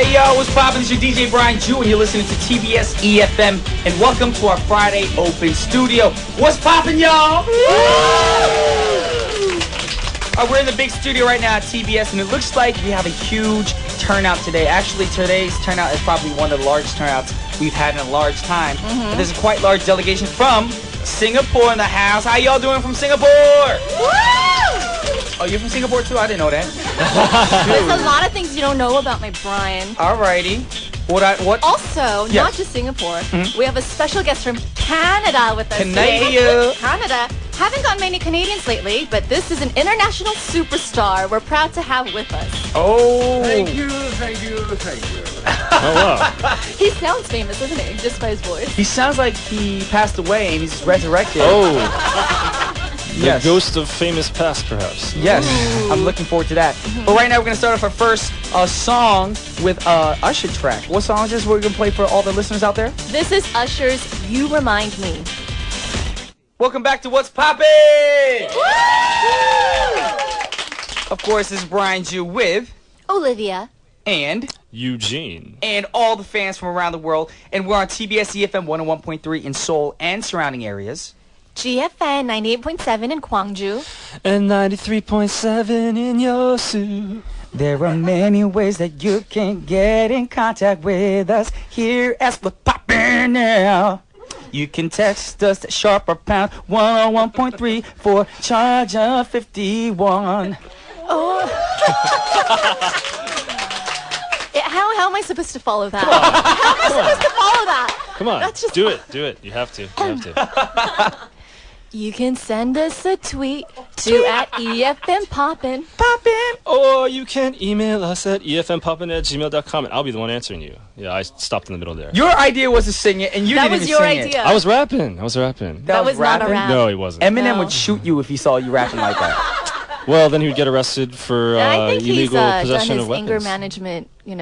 Hey yo, what's poppin'? It's your DJ Brian Jew, and you're listening to TBS efm. And welcome to our Friday Open Studio. What's poppin', y'all? We're in the big studio right now at TBS, and it looks like we have a huge turnout today. Actually, today's turnout is probably one of the largest turnouts we've had in a large time. And there's a quite large delegation from Singapore in the house. How y'all doing from Singapore? Oh, you're from Singapore too? I didn't know that. There's a lot of things you don't know about my Brian. Alrighty. What? Also, Yes. not just Singapore, we have a special guest from Canada with us Canada. today. Canada. Haven't gotten many Canadians lately, but this is an international superstar we're proud to have with us. Oh. Thank you. Oh, wow. He sounds famous, doesn't he? Just by his voice. He sounds like he passed away and he's resurrected. Oh, Yes. the ghost of famous past, perhaps. Yes, I'm looking forward to that. But right now we're going to start off our first song with Usher track. What song is this we're going to play for all the listeners out there? This is Usher's You Remind Me. Welcome back to What's Poppin'! Of course, this is Brian Jew with Olivia. and Eugene. all the fans from around the world. And we're on TBS efm 101.3 in Seoul and surrounding areas. GFN 98.7 in Gwangju. And 93.7 in Yosu. There are many ways that you can get in contact with us here at What's Poppin' now. You can text us at sharp or pound 101.3 for charge of 51. How am I supposed to follow that? How am I supposed to follow that? Come on, That's just do it. You have to. You can send us a tweet to at EFM Poppin. Poppin'! Or you can email us at efmpoppin@gmail.com, and I'll be the one answering you. Yeah, I stopped in the middle there. Your idea was to sing it, and you That didn't was even your sing idea. I was rapping. That was not a rapping? rap. No, he wasn't. Eminem No. would shoot you if he saw you rapping like that. Well, then he would get arrested for I think he's illegal done possession his of weapons. anger management, he's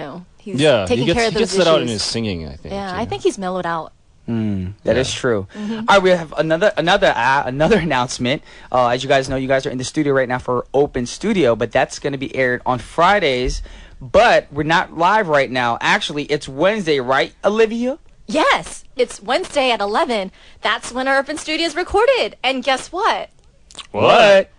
Yeah, taking he gets, care of he those gets that out in issues. his singing, I think. Yeah, I think he's mellowed out. That is true. All right, we have another announcement. As you guys know, you guys are in the studio right now for Open Studio, but that's going to be aired on Fridays. But we're not live right now. Actually, it's Wednesday, right, Olivia? Yes, it's Wednesday at 11. That's when our Open Studio is recorded. And guess what? What?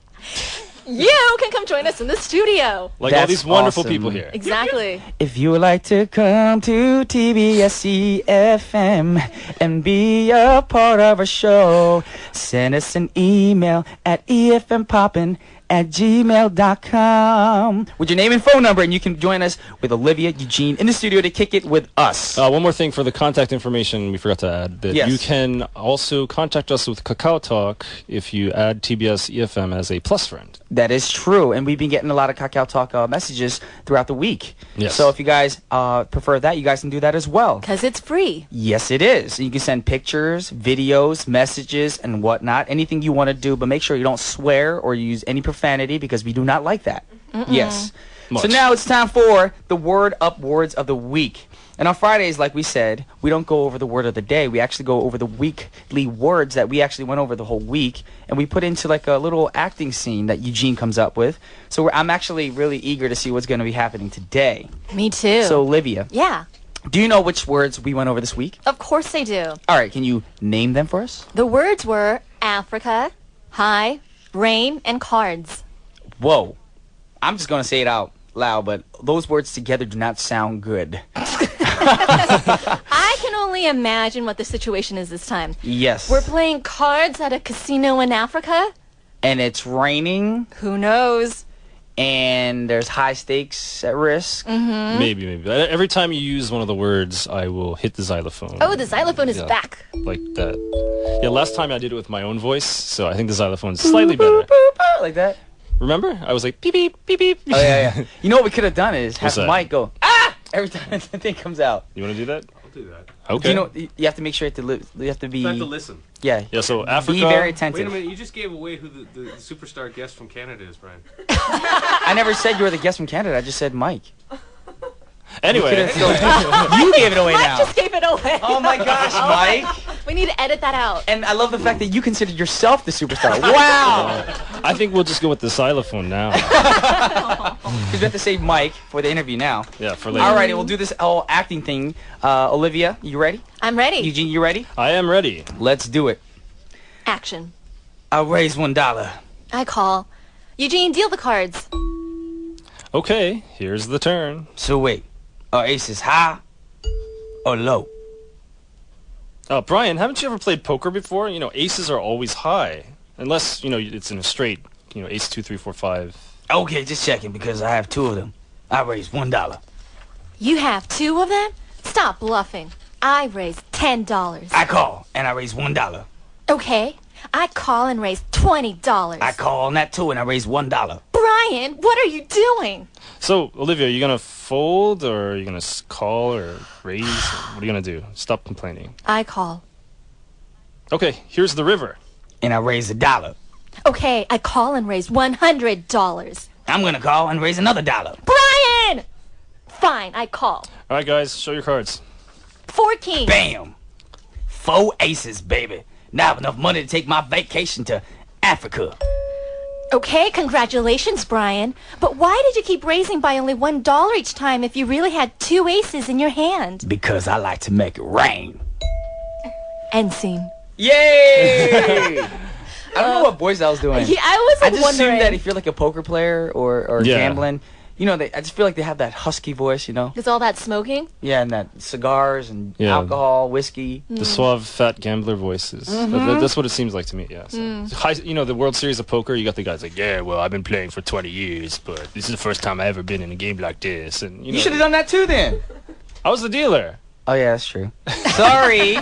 You can come join us in the studio. Like all That's these wonderful awesome. people here. Exactly. If you would like to come to TBS efm and be a part of our show, send us an email at efmpoppin@gmail.com with your name and phone number, and you can join us with Olivia, Eugene in the studio to kick it with us. One more thing for the contact information we forgot to add. That Yes. you can also contact us with Kakao Talk if you add TBS EFM as a plus friend. That is true, and we've been getting a lot of Kakao Talk messages throughout the week. Yes. So if you guys prefer that, you guys can do that as well. Because it's free. Yes, it is. You can send pictures, videos, messages, and whatnot. Anything you want to do, but make sure you don't swear or use any profanity because we do not like that. Yes. So Much. now it's time for the Word Up Words of the Week. And on Fridays, like we said, we don't go over the word of the day. We actually go over the weekly words that we actually went over the whole week. And we put into like a little acting scene that Eugene comes up with. So I'm actually really eager to see what's going to be happening today. Me too. So Olivia, yeah, do you know which words we went over this week? of course I do. All right, can you name them for us? The words were Africa, high, rain, and cards. Whoa. I'm just going to say it out loud, but those words together do not sound good. I can only imagine what the situation is this time. Yes. We're playing cards at a casino in Africa. And it's raining, Who knows? and there's high stakes at risk. Maybe. Every time you use one of the words, I will hit the xylophone. Oh, the xylophone is Yeah. back. Like that. Yeah, last time I did it with my own voice, so I think the xylophone's slightly better. Like that. Remember? I was like, beep, beep, beep, beep. Oh, yeah. You know what we could have done is have What's that? Mike go, ah! Every time the thing comes out. You want to do that? I'll do that. Okay. You know, you have to make sure you have to be... I have to listen. Yeah. Yeah, so Africa. Be very Wait a attentive. minute, you just gave away who the superstar guest from Canada is, Brian. I never said you were the guest from Canada. I just said Mike. Anyway, You gave it away Mike now. just gave it away. Oh my gosh, Mike. We need to edit that out. And I love the fact that you consider yourself the superstar. Wow. I think we'll just go with the xylophone now. Because we have to save Mike for the interview now. Yeah, for later. Alrighty, we'll do this whole acting thing. Olivia, you ready? I'm ready. Eugene, you ready? I am ready. Let's do it. Action. I'll raise $1. I call. Eugene, deal the cards. Okay, here's the turn. So wait, are aces high or low? Brian, haven't you ever played poker before? You know, aces are always high. Unless, you know, it's in a straight, you know, ace 2, 3, 4, 5. Okay, just checking because I have 2 of them. I raise $1. You have 2 of them? Stop bluffing. I raise $10. I call and I raise $1. Okay. I call and raise $20. I call on that too and I raise $1. Brian, what are you doing? So, Olivia, are you going to fold or are you going to call or raise? What are you going to do? Stop complaining. I call. Okay, here's the river. And I raise $1. Okay, I call and raise $100. I'm gonna call and raise another $1. Brian! Fine, I call. All right, guys, show your cards. 4 kings. Bam! 4 aces, baby. Now I have enough money to take my vacation to Africa. Okay, congratulations, Brian. But why did you keep raising by only $1 each time if you really had 2 aces in your hand? Because I like to make it rain. End scene. Yay! I don't know what Boy Style's doing. Yeah, I was I just wondering. assume that if you're like a poker player or Yeah. gambling, you know, I just feel like they have that husky voice, you know? Is all that smoking? Yeah, and that cigars and Yeah. alcohol, whiskey. The suave, fat gambler voices. That's what it seems like to me, yeah. So. You know, the World Series of Poker, you got the guys like, yeah, well, I've been playing for 20 years, but this is the first time I've ever been in a game like this. And You should have done that too then. I was the dealer. Oh, yeah, that's true. Sorry.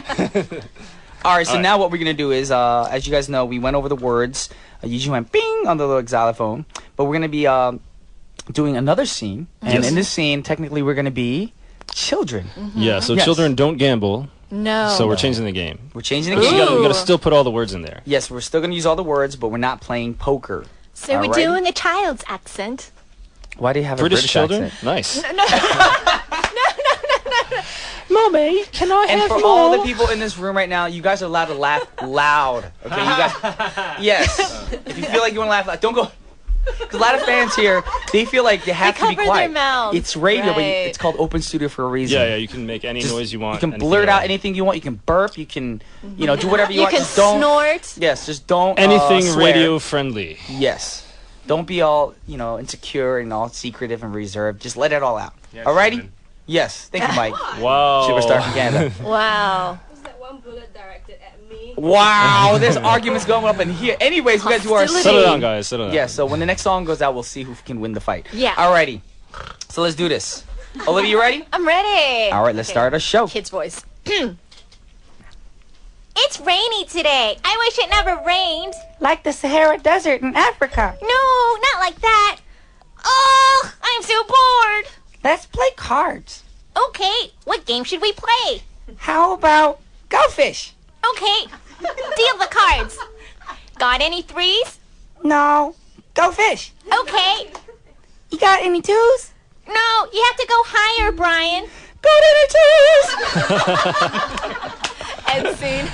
All right, so All right. now what we're going to do is, as you guys know, we went over the words. Eugene went bing on the little xylophone. But we're going to be doing another scene. And Yes. in this scene, technically, we're going to be children. Yeah, so Yes. children don't gamble, No. so we're changing the game. We're changing the You game. gotta, you gotta Ooh. still put all the words in there. Yes, we're still going to use all the words, but we're not playing poker. So we're Alrighty? doing a child's accent. Why do you have British a British children? accent? Nice. Mommy, can I And for all the people in this room right now, you guys are allowed to laugh loud. Okay, you guys. Yes. If you feel like you want to laugh loud, don't go. Because a lot of fans here, they feel like they have They to be cover quiet. their mouths. It's radio, but Right. it's called open studio for a reason. Yeah, you can make any Just- noise you want. You can anything blurt at out all. anything you want. You can burp. You can, do whatever you, You want. can Just don't. snort. Yes, just don't. Anything swear. radio friendly. Yes. Don't be all, insecure and all secretive and reserved. Just let it all out. Alrighty? Shannon. Yes. Thank you, Mike. Wow. Superstar from Canada. Wow. Is that one bullet directed at me? Wow, there's arguments going up in here. Anyways, we got to do our Hostility. Settle down, guys. Settle down. Yeah, so when the next song goes out, we'll see who can win the fight. Yeah. Alrighty. So let's do this. Olivia, you ready? I'm ready. All right, let's start our show. Kid's voice. It's rainy today. I wish it never rained. Like the Sahara Desert in Africa. No, not like that. Oh, I'm so bored. Let's play cards. Okay, what game should we play? How about Go Fish? Okay, deal the cards. Got any 3s? No. Go Fish. Okay. You got any 2s? No, you have to go higher, Brian. Got any 2s? End scene.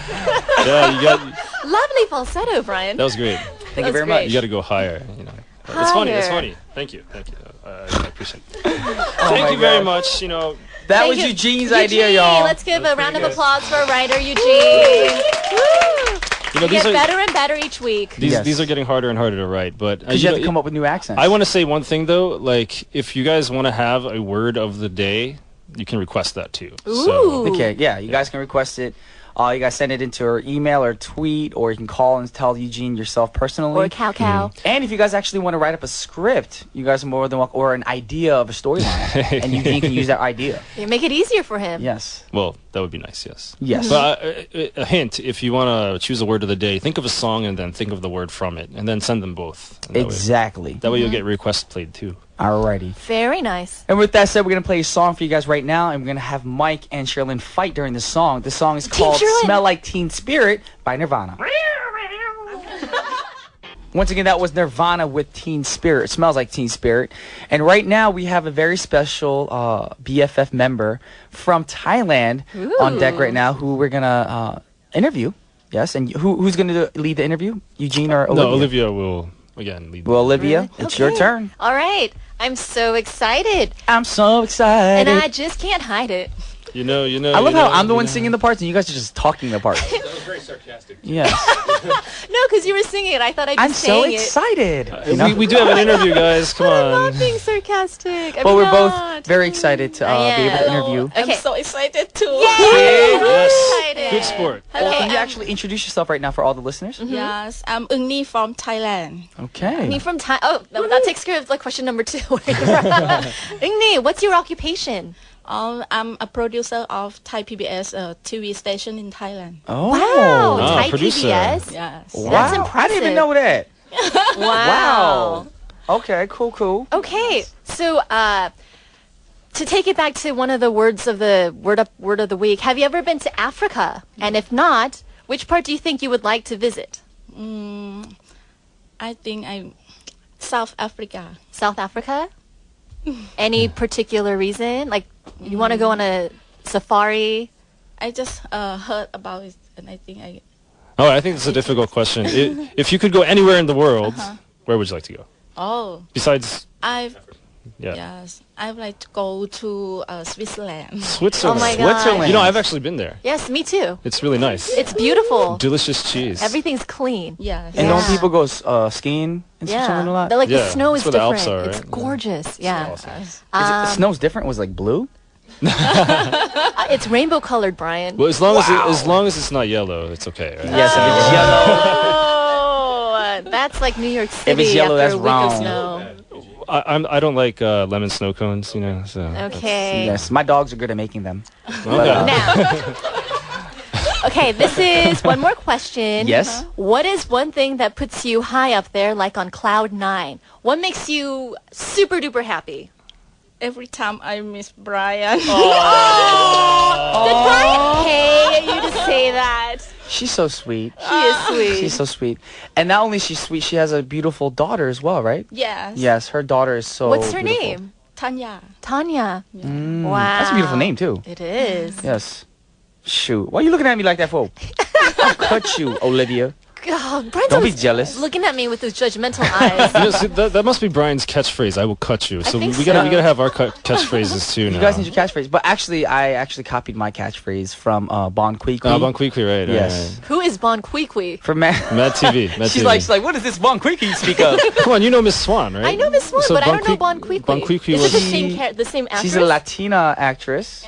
Yeah, you got. Lovely falsetto, Brian. That was great. Thank you very great. much. You got to go higher. It's funny. It's Higher. funny. Thank you. I appreciate it. Oh Thank my you very God. much. That Thank was you. Eugene's idea, y'all. Let's give a round of good. applause for writer Eugene. Woo! You know, You these get are better and better each week. Yes. these are getting harder and harder to write. But Because you have to come up with new accents. I want to say one thing though. Like, if you guys want to have a word of the day, you can request that too. So, Ooh. Okay, yeah, you guys can request it. You guys send it into our email or tweet, or you can call and tell Eugene yourself personally. Or cow. And if you guys actually want to write up a script, you guys are more than welcome, or an idea of a storyline, and Eugene can use that idea. You make it easier for him. Yes. well, that would be nice. Yes. Yes. But a hint: if you want to choose a word of the day, think of a song and then think of the word from it, and then send them both. And Exactly. That way you'll get requests played too. Alrighty. Very nice. And with that said, we're going to play a song for you guys right now, and we're going to have Mike and Sherilyn fight during the song. The song is Team called Sherilyn. Smell Like Teen Spirit by Nirvana. Once again, that was Nirvana with Teen Spirit. It smells like Teen Spirit. And right now, we have a very special BFF member from Thailand on deck right now who we're going to interview. Yes, and who's going to lead the interview? Eugene or Olivia? No, Olivia will, again, lead. Well, Olivia, Really? it's your turn. All right. I'm so excited. I'm so excited. And I just can't hide it. You know. I love how I'm the one singing the parts and you guys are just talking the parts. That was very sarcastic. Yes. No, because you were singing it. I thought I I'm just so sang it. excited. You know? We do have an interview, guys. Come I'm on. not being sarcastic. I'm But we're not. both very excited to be able to interview. Okay. I'm so excited too. Yay! Yes. Excited. Good sport. Well, Okay. can you actually introduce yourself right now for all the listeners? Yes, I'm Ungni from Thailand. Okay. Me from Thai. Oh, that takes care of like question number 2. Where you're from. Ingni, what's your occupation? I'm a producer of Thai PBS TV station in Thailand. Oh. Wow, Thai producer. PBS. Yes. Wow. That's I didn't even know that. Wow. Okay, cool. Okay, so to take it back to one of the words of the word of the week, have you ever been to Africa? And if not, which part do you think you would like to visit? I think I'm South Africa. South Africa? Any particular reason? Like you want to go on a safari? I just heard about it, and I think I. Oh, I think it's a difficult question. If you could go anywhere in the world, where would you like to go? Oh, Besides, I've. yeah. Yes, I would like to go to Switzerland. Switzerland. Oh my God. Switzerland. You know, I've actually been there. Yes, me too. It's really nice. It's beautiful. Delicious cheese. Everything's clean. Yes. And don't Yeah. people go skiing in Switzerland a lot? But like the Yeah, snow is that's where the different. Alps are, It's right? gorgeous. Yeah. Awesome. The snow's different? Was it like blue? It's rainbow colored, Brian. Well, as long as it's not yellow, it's okay, right? Yes, if it's yellow. Oh, that's like New York City it's yellow, after that's a week wrong. of snow. I don't like lemon snow cones, you know. So Okay. Yes, my dogs are good at making them. Okay. Now, okay, this is one more question. Yes? What is one thing that puts you high up there, like on cloud 9? What makes you super duper happy? Every time I miss Brian. Did Brian pay you to say that? She's so sweet. She is sweet. She's so sweet. And not only she's sweet, she has a beautiful daughter as well, right? Yes. Yes, her daughter is so What's her beautiful. name? Tanya. Tanya. Wow. That's a beautiful name, too. It is. Yes. Shoot. Why are you looking at me like that for? I'll cut you, Olivia. God, Brian's Don't be always jealous. looking at me with those judgmental eyes. You know, see, that must be Brian's catchphrase. I will cut you. So think we gotta so. have our catchphrases too now. You guys need your catchphrase. But actually, I copied my catchphrase from Bon Kui Kui. Bon Kui Kui, right? Yes. Who is Bon Kui Kui? From Mad Mad TV. Mad she's TV. like, what is this Bon Kui Kui you speak of? Come on, you know Miss Swan, right? I know Miss Swan, So but I Bon don't know Kui- Bon Kui Kui. Bon Kui Kui Is it was- the same actress? She's a Latina actress.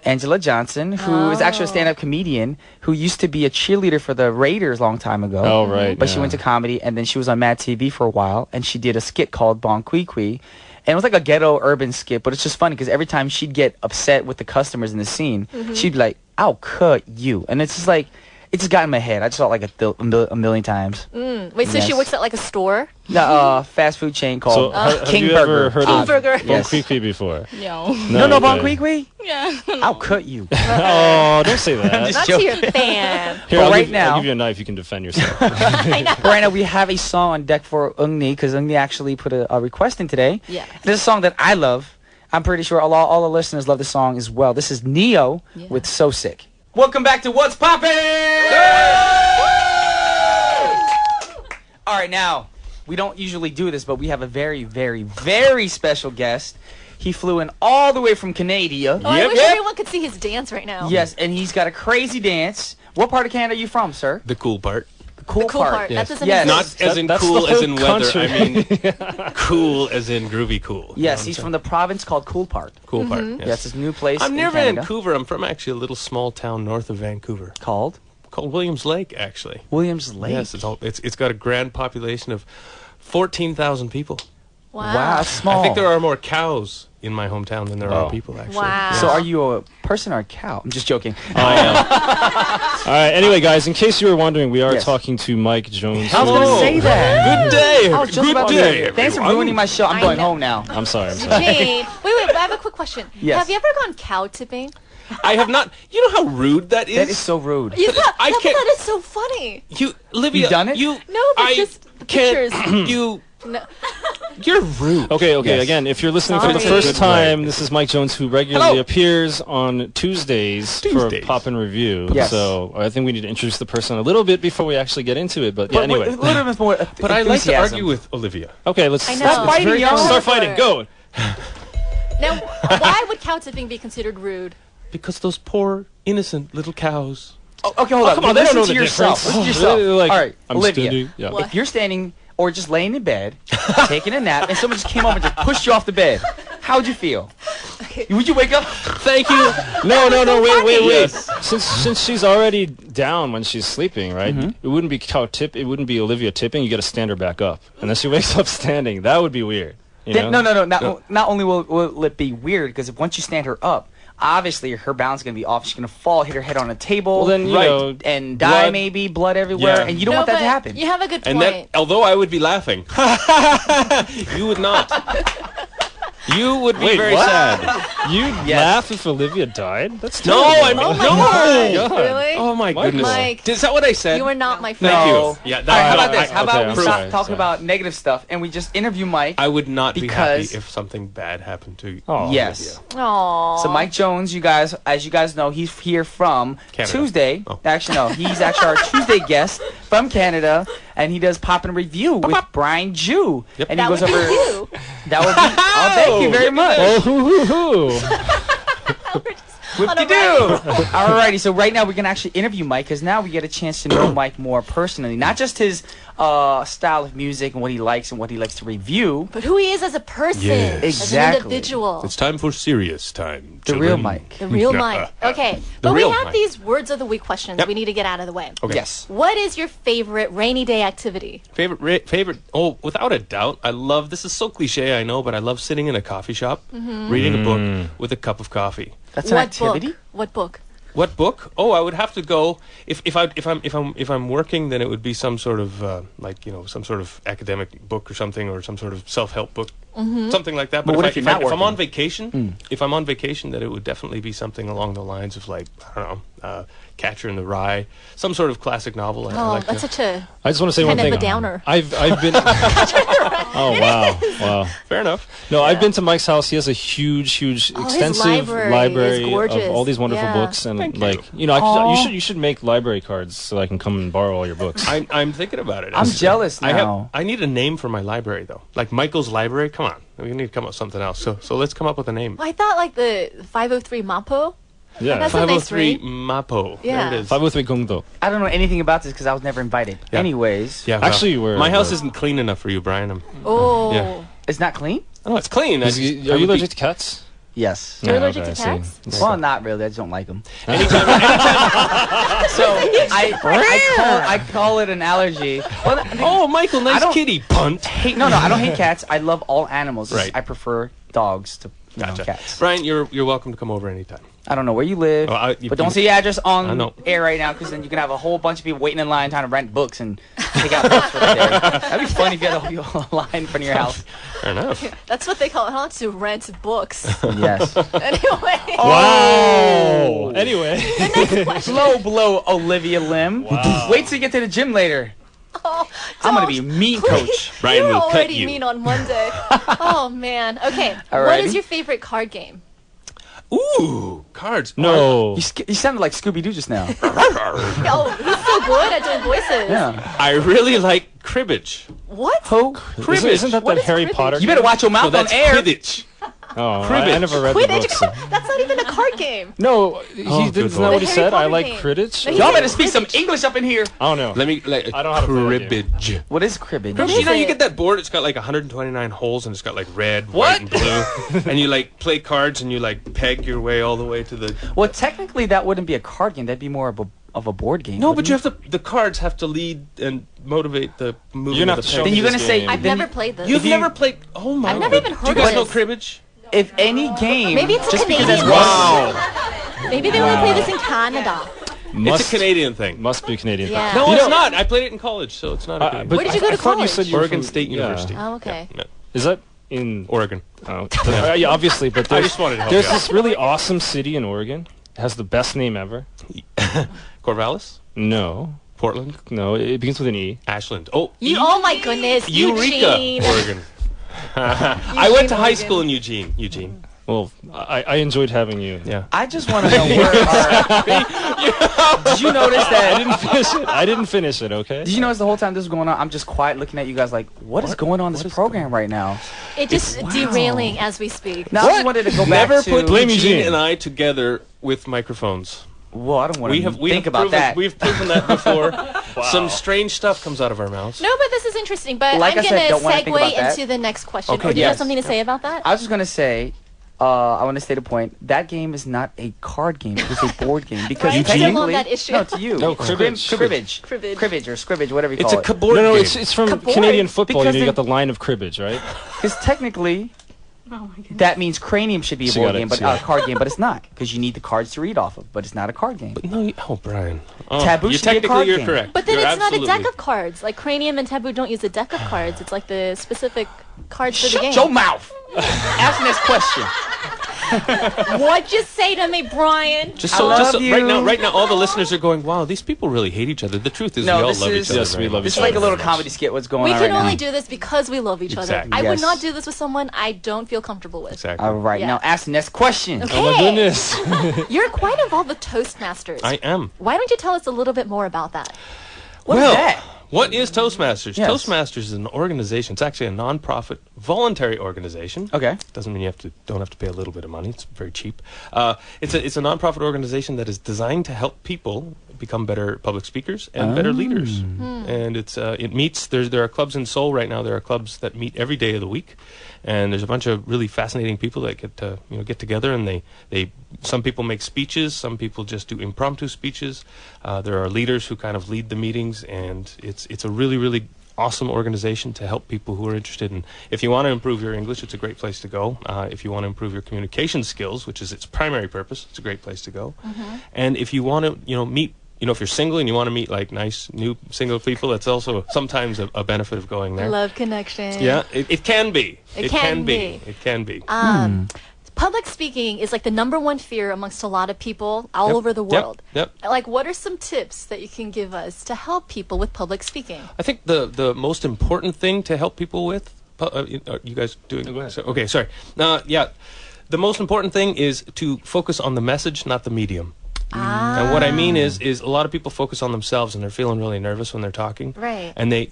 Angela Johnson, who is actually a stand-up comedian who used to be a cheerleader for the Raiders a long time ago. Oh, right. But she went to comedy, and then she was on Mad TV for a while, and she did a skit called Bon Kui Kui. And it was like a ghetto urban skit, but it's just funny because every time she'd get upset with the customers in the scene, she'd be like, I'll cut you. And it's just like, it just got in my head. I just saw it like a million times. Wait, so she Yes. works at like a store? The fast food chain So called have King you Burger. ever heard King of Burger. Bon Yes. Kui Kui before? No. No, Bon okay. Kui Kui? Yeah. I'll cut you. Oh, don't say that. Not to your fan. Here, But I'll right give, now- I'll give you a knife. You can defend yourself. I know. Right now, we have a song on deck for Ungni because Ungni actually put a request in today. Yeah. This is a song that I love. I'm pretty sure all the listeners love the song as well. This is Neo Yeah. with So Sick. Welcome back to What's Poppin'! All right, now, we don't usually do this, but we have a very, very, very special guest. He flew in all the way from Canada. Oh, I wish everyone could see his dance right now. Yes, and he's got a crazy dance. What part of Canada are you from, sir? The cool part. The cool, The cool part. Yes. That doesn't Yes. exist. Not as in that's cool the as whole in weather. country. I mean, cool as in groovy cool. Yes, he's from the province called Cool Part. Cool part. Yes, his new place I'm in near Canada Vancouver. I'm from actually a little small town north of Vancouver called called Williams Lake, actually. Williams Lake. Yes, it's got a grand population of 14,000 people. Wow. Wow, that's small. I think there are more cows in my hometown than there Wow. are people, actually. Wow. So are you a person or a cow? I'm just joking. I am. All right. Anyway, guys, in case you were wondering, we are Yes. talking to Mike Jones. I was going to say that. Good day. I was just Good about day, to. Thanks for everyone. ruining my show. I'm I going know. home now. I'm sorry. I'm sorry. Jane, wait, I have a quick question. Yes. Have you ever gone cow tipping? I have not. You know how rude that is? That is so rude. Yeah, I but can't- that is so funny. You, Olivia. You done it? You, No, but I just pictures. You're rude. Okay. Yes. Again, if you're listening for the Sorry. first Good way. time, this is Mike Jones, who regularly Hello. appears on Tuesdays for Poppin Review. Yes. So I think we need to introduce the person a little bit before we actually get into it. But yeah, anyway. A little bit more But I like to enthusiasm. argue with Olivia. Okay, let's I know. Stop fighting, Very y'all. start clever. fighting. Go. Now, why would cow tipping be considered rude? Because those poor, innocent little cows. Oh, okay, hold on. come on, they don't Listen know to the yourself. difference. Listen to yourself. Really, like, All right, I'm Olivia. standing- yeah. What? If you're standing or just laying in bed, taking a nap, and someone just came over and just pushed you off the bed, how would you feel? Would you wake up? Thank you. No, wait. Yes. Since she's already down when she's sleeping, right? It wouldn't be it wouldn't be Olivia tipping. You got to stand her back up, and then she wakes up standing. That would be weird. You know? No. Not only will it be weird, because if once you stand her up, obviously her balance is going to be off. She's going to fall, hit her head on a table, Well, then, you know, and die blood- maybe, blood everywhere, Yeah. and you don't No, want that to but happen. You have a good And point. that, although I would be laughing, you would not. You would be Wait, very what? sad. You'd Yes. laugh if Olivia died? That's No, terrible. I mean, Oh my no. God. Really? Oh my Mike, goodness. Mike. Is that what I said? You are not my friend. Thank No. you. Yeah, All right, how about I- this? How about okay, we I'm stop sorry, talking sorry. about negative stuff and we just interview Mike? I would not be happy Because- if something bad happened to you. Oh. Yes. Aww. So Mike Jones, you guys, as you guys know, he's here from Canada. Tuesday. Oh. Actually, no, he's actually our Tuesday guest from Canada, and he does Poppin Review with Brian Jew. Yep. And he that goes would be over. you. That would be. Oh, thank you very much. Oh, hoo. Whoop-de-doo. Alrighty, so right now we're gonna actually interview Mike because now we get a chance to know Mike more personally, not just his style of music and what he likes to review. But who he is as a person, Yes. as an Exactly. individual. It's time for serious time. The real Mike. The real Mike. Okay. The But we real have Mike. these words of the week questions Yep. we need to get out of the way. Okay. Yes. What is your favorite rainy day activity? Favorite. Oh, without a doubt, I love. This is so cliche, I know, but I love sitting in a coffee shop, reading a book with a cup of coffee. That's an What activity. book? What book? What book? Oh, I would have to go if I'm working, then it would be some sort of some sort of academic book or something, or some sort of self-help book, something like that. But what if you're not if I'm on working? vacation, then it would definitely be something along the lines of like I don't know, Catcher in the Rye, some sort of classic novel. I Oh, like that's to- such a I just want to say one kind thing. of a downer. I've been. Oh wow. Fair enough. No, I've been to Mike's house. He has a huge, Oh, his extensive library is gorgeous. of all these wonderful Yeah. books, and Thank like you. you should make library cards so I can come and borrow all your books. I'm thinking about it. I'm jealous now. I need a name for my library though, like Michael's Library. Come on, we need to come up with something else. So let's come up with a name. I thought like the 503 Mapo. Yeah, That's a nice 503 read. Mapo. Yeah. There it is. 503 Gongdo. I don't know anything about this because I was never invited. Yeah. Anyways, Yeah, well, Actually, my house isn't clean enough for you, Brian. Oh. Yeah. it's not clean. Oh, it's clean. Are you allergic to cats? Yes. You're Yeah, allergic okay, to I see. cats? Well, not really. I just don't like them. Anytime, So I call it an allergy. Well, oh, Michael, I nice don't- kitty. Punt. no, I don't hate cats. I love all animals. Right. I prefer dogs to Gotcha. cats. Brian, you're welcome to come over anytime. I don't know where you live, Oh, but don't say your address I on know. air right now because then you can have a whole bunch of people waiting in line trying to rent books and take out books for the day. That'd be funny if you had a whole line in front of your house. Fair enough. That's what they call it, huh? To rent books. Yes. Anyway. Wow. Anyway. Low blow, Olivia Lim. Wow. Wait till you get to the gym later. Oh, I'm gonna don't. be a mean Please. coach. Brian you were will cut already you. mean on Monday. Oh, man. Okay. What Alrighty. is your favorite card game? Ooh, cards. No. You sounded like Scooby Doo just now. Oh, he's so good at doing voices. Yeah. I really like cribbage. What? Ho. Isn't that What that is Harry cribbage? Potter? You better watch your So mouth on that's air. Quidditch. Oh, Cribbage. I never read the Quidditch? books. That's not even a card game. No, good isn't that lord. what he The said? Harry I like Potter game. Cribbage. No, he Y'all said better speak some Quidditch. English up in here. Oh, I don't know. Let me like I don't know how to play that game. cribbage. What is cribbage? What You is know, you it? get that board. It's got like 129 holes, and it's got like red, What? white, and blue. And you like play cards, and you like peg your way all the way to the. Well, technically, that wouldn't be a card game. That'd be more of a board game. No, but you wouldn't have to. The cards have to lead and motivate the movement You're of not the to show pen. Then me you're gonna this say- game. I've Then never played this. You've never played. Oh my! I've never God. even heard Do you guys of know this. cribbage? If any game, Maybe it's a just because Canadian that's one. Maybe they only play this in Canada. It's a Canadian thing. Must be a Canadian thing. Yeah. No, You it's know- not. I played it in college, so it's not a Canadian. But Where did you go to I thought you college? said you were Oregon from- State yeah. University. Oh, okay. Yeah. Is that in Oregon. Oh, yeah, obviously, but I there's, just wanted to help there's you out. this really awesome city in Oregon. It has the best name ever. Corvallis? No. Portland? No, it begins with an E. Ashland. Oh, Oh my goodness, Eureka, Eugene. Oregon. I went to high school in Eugene. Well, I enjoyed having you. Yeah. I just want to know where. Did you notice that? I didn't finish it. Okay. Did you notice the whole time this was going on? I'm just quiet, looking at you guys like, what is going on in this program right now? It just derailing as we speak. Now I just wanted to go back Never to. put Blame Eugene Eugene. and I together with microphones. Well, I don't want to think have about proven, that. We've proven that before. Some strange stuff comes out of our mouths. No, but this is interesting. But Like I I'm said, going to don't wanna think about segue that. into the next question. Okay, Or do you have yes. something to say about that? I was just gonna say, I want to state a point. That game is not a card game. It's a board game because Right? Still on technically, that issue. no, to you, No, cribbage. cribbage or scribbage, whatever you It's call a it. board No, game. it's from Caboose. Canadian football. Because You got they- the line of cribbage, right? Because technically, that means cranium should be a She board got it, game, but she got a it. card game, but it's not because you need the cards to read off of. But it's not a card game. No, Brian. Oh, Taboo you should be a technically card you're game. correct. But then You're it's not a deck absolutely- of cards. Like Cranium and Taboo don't use a deck of cards. It's like the specific cards for the Shut game. your mouth. Ask the next question. What'd you say to me, Brian? Just I so, love you. right now, all the listeners are going, "Wow, these people really hate each other." The truth is, No, we all this love is- each other. Yes, we very love much. It's each like a other little very much. comedy skit. What's going We on can right only now? do this because we love each other. Exactly. I would Yes. not do this with someone I don't feel comfortable with. Exactly. All right, Yeah. now ask the next question. Okay. Oh my goodness. You're quite involved with Toastmasters. I am. Why don't you tell us a little bit more about that? What is Well, that? what is Toastmasters? Yes. Toastmasters is an organization. It's actually a non-profit, voluntary organization. Okay. Doesn't mean you don't have to pay a little bit of money. It's very cheap. It's a non-profit organization that is designed to help people become better public speakers and better leaders. And it meets. There are clubs in Seoul right now. There are clubs that meet every day of the week, and there's a bunch of really fascinating people that get together, and they some people make speeches. Some people just do impromptu speeches. There are leaders who kind of lead the meetings, and it's a really, really awesome organization to help people who are interested in. If you want to improve your English, it's a great place to go. If you want to improve your communication skills, which is its primary purpose, it's a great place to go. And if you want to, meet, if you're single and you want to meet like nice new single people, that's also sometimes a benefit of going there. Love connection. Yeah, it can be. It can be. It can be. Public speaking is like the #1 fear amongst a lot of people all Yep. over the Yep. world. Yep. Like, what are some tips that you can give us to help people with public speaking? I think the most important thing to help people with, are you guys doing? go ahead. Okay, sorry. The most important thing is to focus on the message, not the medium. And what I mean is a lot of people focus on themselves and they're feeling really nervous when they're talking. Right. And they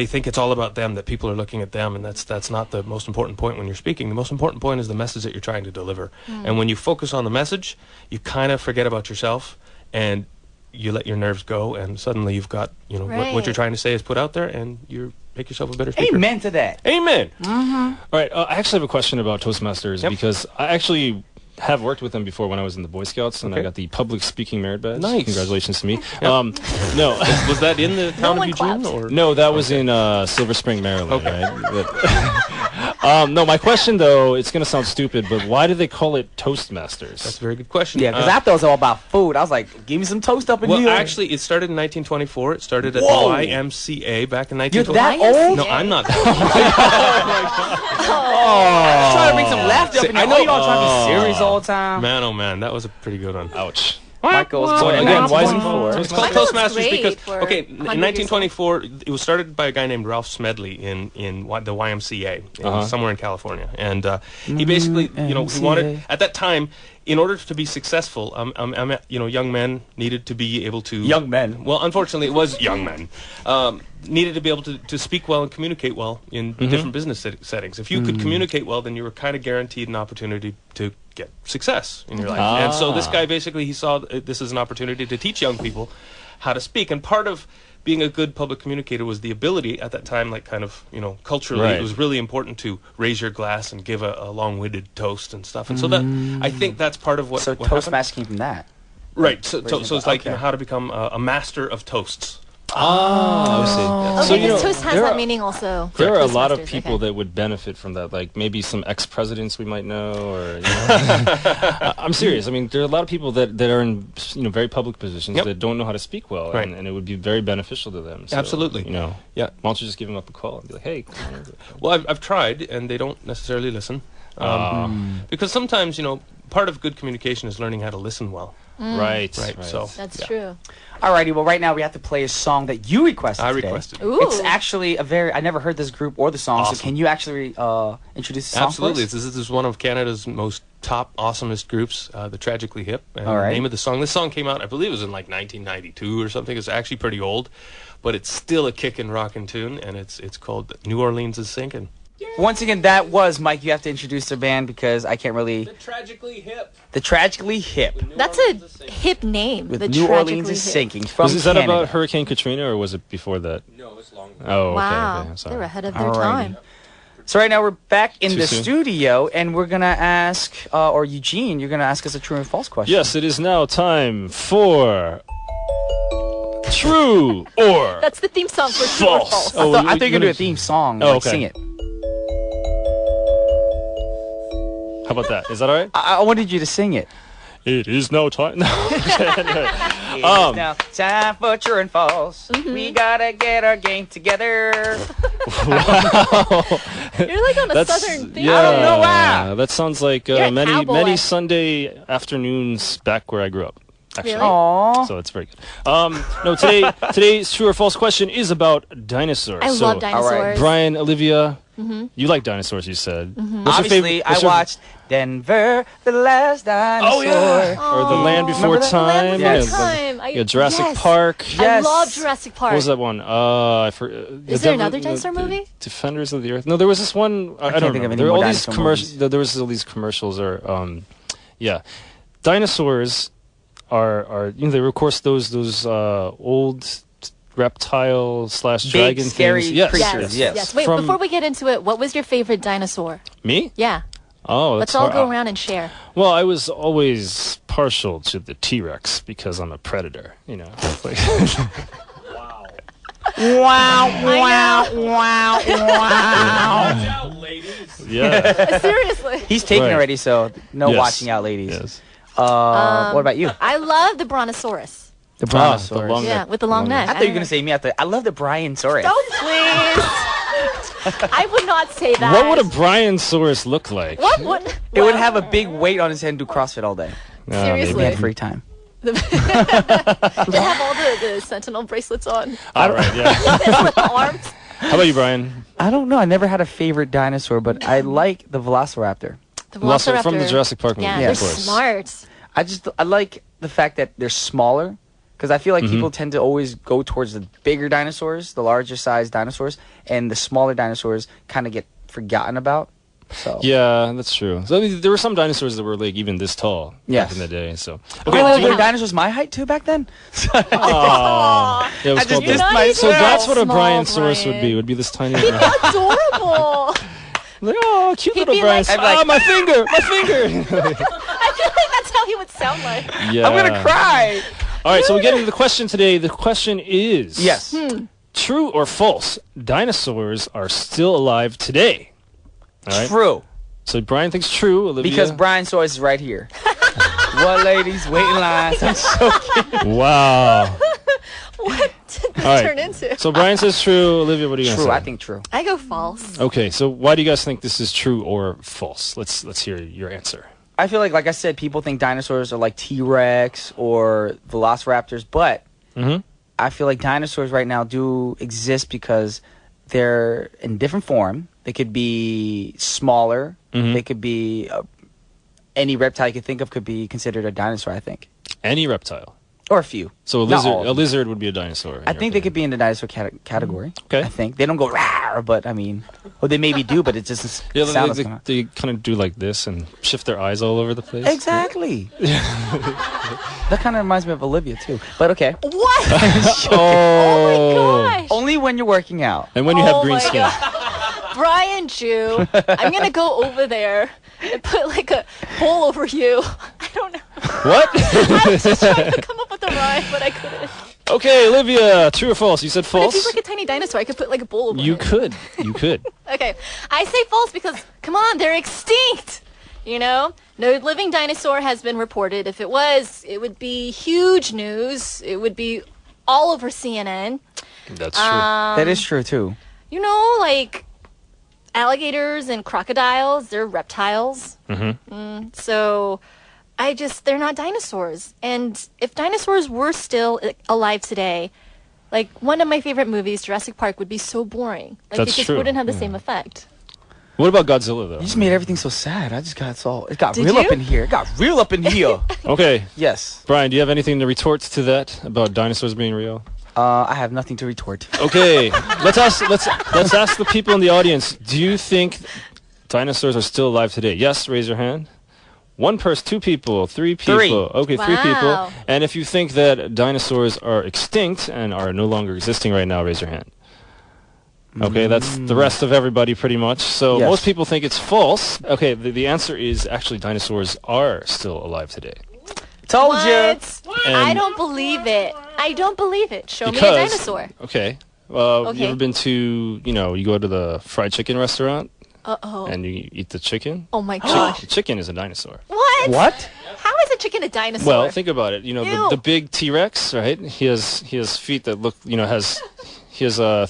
think it's all about them, that people are looking at them, and that's not the most important point when you're speaking. The most important point is the message that you're trying to deliver. And when you focus on the message, you kind of forget about yourself, and you let your nerves go, and suddenly you've got, what Right. you're trying to say is put out there, and you make yourself a better speaker. Amen to that. Amen. All right, I actually have a question about Toastmasters Yep. because I actually have worked with them before when I was in the Boy Scouts, and I Okay. got the public speaking merit badge. Nice. Congratulations to me. No, Was that in the town of one Eugene? clapped. Or? no, that was in Silver Spring, Maryland. Okay. Right? No, my question though, it's gonna sound stupid, but why do they call it Toastmasters? That's a very good question. Yeah, because I thought it was all about food. I was like, give me some toast up in Well, here. actually, it started in 1924. It started at Whoa. the YMCA back in You're 1924. that YMCA? old? No, I'm not that I'm trying to bring some laughter up in I here. know- I know y'all trying to be serious all the time. Man, oh man, that was a pretty good one. Ouch. Michael was born in Again, why is it 1924. It's called Michael looks Toastmasters great because, for okay, 100 in 1924, it was started by a guy named Ralph Smedley in the YMCA, somewhere in California. And he basically, he wanted, at that time, in order to be successful, young men needed to be able to... Young men. Well, unfortunately, it was young men. Needed to be able to speak well and communicate well in different business settings. If you could communicate well, then you were kind of guaranteed an opportunity to get success in your life. And so this guy basically, he saw this as an opportunity to teach young people how to speak. And part of being a good public communicator was the ability at that time, like kind of, culturally, Right. it was really important to raise your glass and give a long-winded toast and stuff. And so that, I think that's part of what So what happened. Toastmasters came from that. Right. So it's like Okay. how to become a master of toasts. I see. Okay, because toast has there that are- meaning also. There are a lot of Toastmasters, people okay. that would benefit from that, like maybe some ex-presidents we might know, or I'm serious. I mean, there are a lot of people that are in very public positions Yep. that don't know how to speak well, Right. and it would be very beneficial to them. So, Absolutely. Yeah. Yeah. Why don't you just give them up a call and be like, hey, come on over. Well, I've tried, and they don't necessarily listen. Because sometimes, part of good communication is learning how to listen well. Right. So That's yeah. true. Alrighty, well, right now we have to play a song that you requested I today. requested. Ooh. It's actually I never heard this group or the song, Awesome. so can you actually introduce the song Absolutely. for us? This is one of Canada's most top, awesomest groups, the Tragically Hip. And All right. the name of the song, this song came out, I believe it was in like 1992 or something. It's actually pretty old, but it's still a kickin' rockin' tune, and it's called New Orleans is Sinking. Once again, that was Mike. You have to introduce the band because I can't really. Tragically Hip. The Tragically Hip That's a hip name. with the New Tragically Orleans is Hip. sinking from Is that Canada. about Hurricane Katrina, or was it before that? No, it's long. Oh, okay. Wow, okay, I'm sorry. they're ahead of their Alrighty. time. So right now we're back in Too the soon? studio, and we're gonna ask, or Eugene, you're gonna ask us a true and false question. Yes, it is now time for true or That's the theme song for True or False. False. Oh, I thought you- you were gonna do you're a theme song. Oh, like, okay. Sing it. How about that? Is that all right? I wanted you to sing it. It is now time. No. It is now time for true and false. We gotta get our game together. You're like on a southern theme. Yeah, I don't know why. That sounds like You're a many cowboy. Sunday afternoons back where I grew up. Actually. Really? Aww. So it's very good. No, today's true or false question is about dinosaurs. I so, love dinosaurs. Brian, Olivia, you like dinosaurs, you said. What's your Obviously, favorite- what's I your- watched Denver, the last dinosaur. Oh, yeah. Or The Land Before Remember that? Time. Land Before Yes. Time. Yeah, Jurassic yes. Park. I Yes. love Jurassic Park. What was that one? Is there another dinosaur movie? Defenders of the Earth. No, there was this one. I can't don't think of know. any There were more all these dinosaur commercials. movies. There was all these commercials. Yeah, dinosaurs are they were of course those old reptile / Big, dragon scary things. Yes. creatures. Yes. Wait, From- before we get into it, what was your favorite dinosaur? Me? Yeah. Oh, Let's that's all hard. go around and share. Well, I was always partial to the T-Rex because I'm a predator. You know. Like, Wow, wow, wow, wow. yeah. Seriously. He's taken Right. already, so no Yes. watching out, ladies. Yes. What about you? I love the Brontosaurus. The the brontosaurus. long Yeah, neck. with the long neck. I thought you were going to say me. I love the Brian-saurus. Don't please. I would not say that. What would a Brionsaurus look like? What would? It would have a big weight on his head and do CrossFit all day. Seriously. He had free time. They have all the sentinel bracelets on. All right. Yeah. With the arms. How about you, Brian? I don't know. I never had a favorite dinosaur, but I like the Velociraptor. The Velociraptor from the Jurassic Park movie, Yeah, Yeah, they're of course. smart. I like the fact that they're smaller, because I feel like people tend to always go towards the bigger dinosaurs, the larger sized dinosaurs, and the smaller dinosaurs kind of get forgotten about. So Yeah, that's true. So I mean, there were some dinosaurs that were like even this tall Yes. back in the day. So Oh, do there you- were dinosaurs my height too back then. Aw. Yeah, it was I just called missed that. myself. So that's what a Small Brionsaurus would be. Brian. Would be this tiny. Adorable. Like, oh, cute He'd little be Brian. like- I'd be like- my finger, my finger. I feel like that's how he would sound like. Yeah. I'm gonna cry. All right, so we get into the question today. The question is: Yes. true or false? Dinosaurs are still alive today. All right. True. So Brian thinks true. Olivia. Because Brian-saurus is right here. What, ladies? Wait in line. I'm so cute. Wow. What did this All right. turn into? So Brian says true. Olivia, what are you gonna True. say? I think true. I go false. Okay, so why do you guys think this is true or false? Let's hear your answer. I feel like I said, people think dinosaurs are like T-Rex or Velociraptors, but Mhm. I feel like dinosaurs right now do exist because they're in different form. They could be smaller. They could be any reptile you could think of could be considered a dinosaur, I think, Any reptile. or a few. So a Not lizard, all of a them. lizard would be a dinosaur. I think they could be in the dinosaur category. Okay. I think they don't go rawr, but I mean, well, they maybe do, but it just Yeah, sound is coming out. they kind of do like this and shift their eyes all over the place. Exactly. That kind of reminds me of Olivia too. But okay, What? Oh. Gosh. Oh. only when you're working out. And when you have Oh green my skin. God. Brian Jew, I'm gonna go over there and put like a bowl over you. I don't know. What? I was just trying to come up with a rhyme, but I couldn't. Okay, Olivia, true or false? You said But if he's false. like a tiny dinosaur, I could put like a bowl over You him. could. You could. Okay, I say false because, come on, they're extinct. You know, no living dinosaur has been reported. If it was, it would be huge news. It would be all over CNN. That's true. That is true too. You know, like alligators and crocodiles, they're reptiles. So they're not dinosaurs. And if dinosaurs were still alive today, like one of my favorite movies, Jurassic Park, would be so boring. Like That's it just true. wouldn't have the same effect. What about Godzilla, though? You just made everything so sad. It got Did real you? up in here. It got real up in here. Okay. Yes. Brian, do you have anything to retort to that about dinosaurs being real? I have nothing to retort. Okay. let's ask the people in the audience. Do you think dinosaurs are still alive today? Yes, raise your hand. One person, two people, three people. Three. Okay, Wow. 3 people. And if you think that dinosaurs are extinct and are no longer existing right now, raise your hand. Okay, that's the rest of everybody pretty much. So Yes. most people think it's false. Okay, the answer is actually dinosaurs are still alive today. Told you. I And- don't believe it. I don't believe it. Show me a Because- dinosaur. Okay. Okay. You ever been to, you go to the fried chicken restaurant Uh-oh. and you eat the chicken? Oh my gosh. The chicken is a dinosaur. What? What? How is a chicken a dinosaur? Well, think about it. Ew. The big T-Rex, right? He has feet that look, he has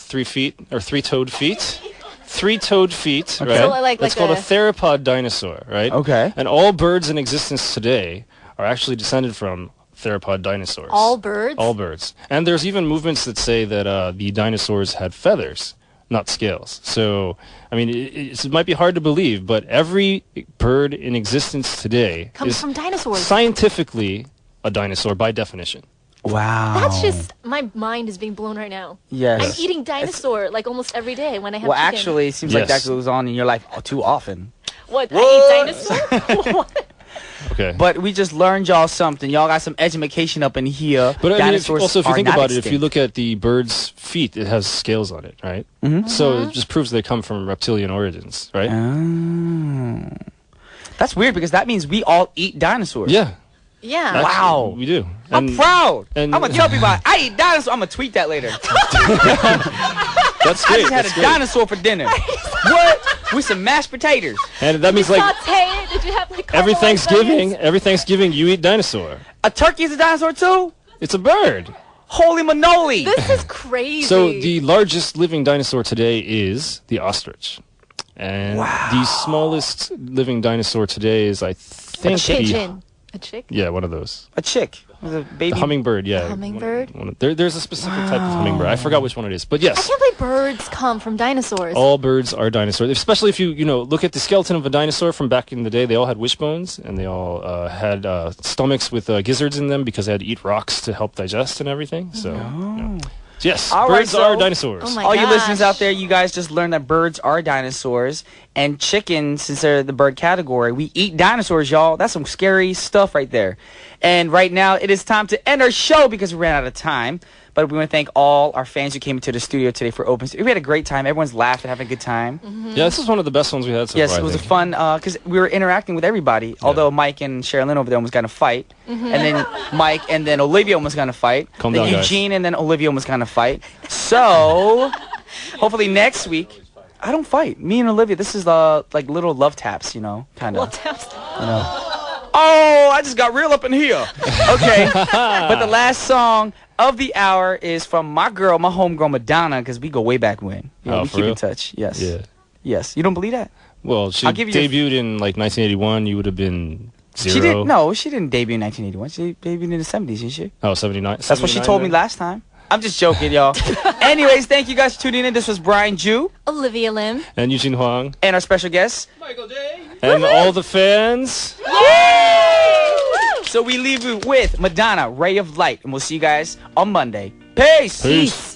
3 feet or 3-toed feet. 3-toed feet, right? So like That's like called a- a theropod dinosaur, right? Okay. And all birds in existence today are actually descended from theropod dinosaurs. all birds? All birds. And there's even movements that say that the dinosaurs had feathers, not scales. So, I mean, it might be hard to believe, but every bird in existence today Comes is from dinosaurs. scientifically a dinosaur by definition. Wow. That's just, my mind is being blown right now. Yes. I'm eating dinosaur like almost every day when I have Well, chicken. actually, it seems like that Yes. goes on in your life too often. What? I eat dinosaur? What? Okay. But we just learned y'all something. Y'all got some education up in here. But I mean, Dinosaurs also, if you are think not about it, if you extinct. look at the bird's feet, it has scales on it, right? Mm-hmm. So it just proves they come from reptilian origins, right? Oh. That's weird because that means we all eat dinosaurs. Yeah. Yeah. Actually, Wow. we do. I'm And proud. and- I'm gonna tell people I eat dinosaurs. I'm gonna tweet that later. That's I great. just had That's a great. dinosaur for dinner. What? With some mashed potatoes. And that means Did you like saute it? Did you have like every caramelized Thanksgiving you eat dinosaur. A turkey is a dinosaur too? It's a bird. Holy manoli. onions? This is crazy. So the largest living dinosaur today is the ostrich. And the smallest living dinosaur today is, I think, pigeon. A chick? Yeah, one of those. A chick. With a baby. The hummingbird, yeah. Hummingbird? There's a specific type of hummingbird. I forgot which one it is. But I yes, can't believe birds come from dinosaurs. all birds are dinosaurs. Especially if you look at the skeleton of a dinosaur from back in the day. They all had wishbones, and they all had stomachs with gizzards in them because they had to eat rocks to help digest and everything. So, yes, All right, birds so- are dinosaurs. Oh my All you gosh. listeners out there, you guys just learned that birds are dinosaurs. And chickens, since they're the bird category, we eat dinosaurs, y'all. That's some scary stuff right there. And right now, it is time to end our show because we ran out of time. But we want to thank all our fans who came into the studio today for open. We had a great time. Everyone's laughing, having a good time. Yeah, this is one of the best ones we had so Yes, far. it was I a think. fun because we were interacting with everybody. Although Mike and Sherilyn over there almost got in a fight, and then Mike and then Olivia almost got in a fight. Calm then down, guys. Eugene and then Olivia almost got in a fight. So hopefully next week, I don't fight. Me and Olivia, this is like little love taps, kind of. Oh, I just got real up in here. Okay, but the last song of the hour is from my homegirl Madonna, because we go way back when. Oh, we for keep real? in touch. Yes. Yeah. Yes. You don't believe that? Well, she I'll give you debuted in like 1981. You would have been 0. She didn't. No, she didn't debut in 1981. She debuted in the 70s, didn't she? Oh, 79. That's what she 79 told me then? last time. I'm just joking, y'all. Anyways, thank you guys for tuning in. This was Brian Ju Olivia Lim. And Eugene Huang. and our special guest. And all the fans. So we leave you with Madonna, Ray of Light, and we'll see you guys on Monday. Peace. Peace.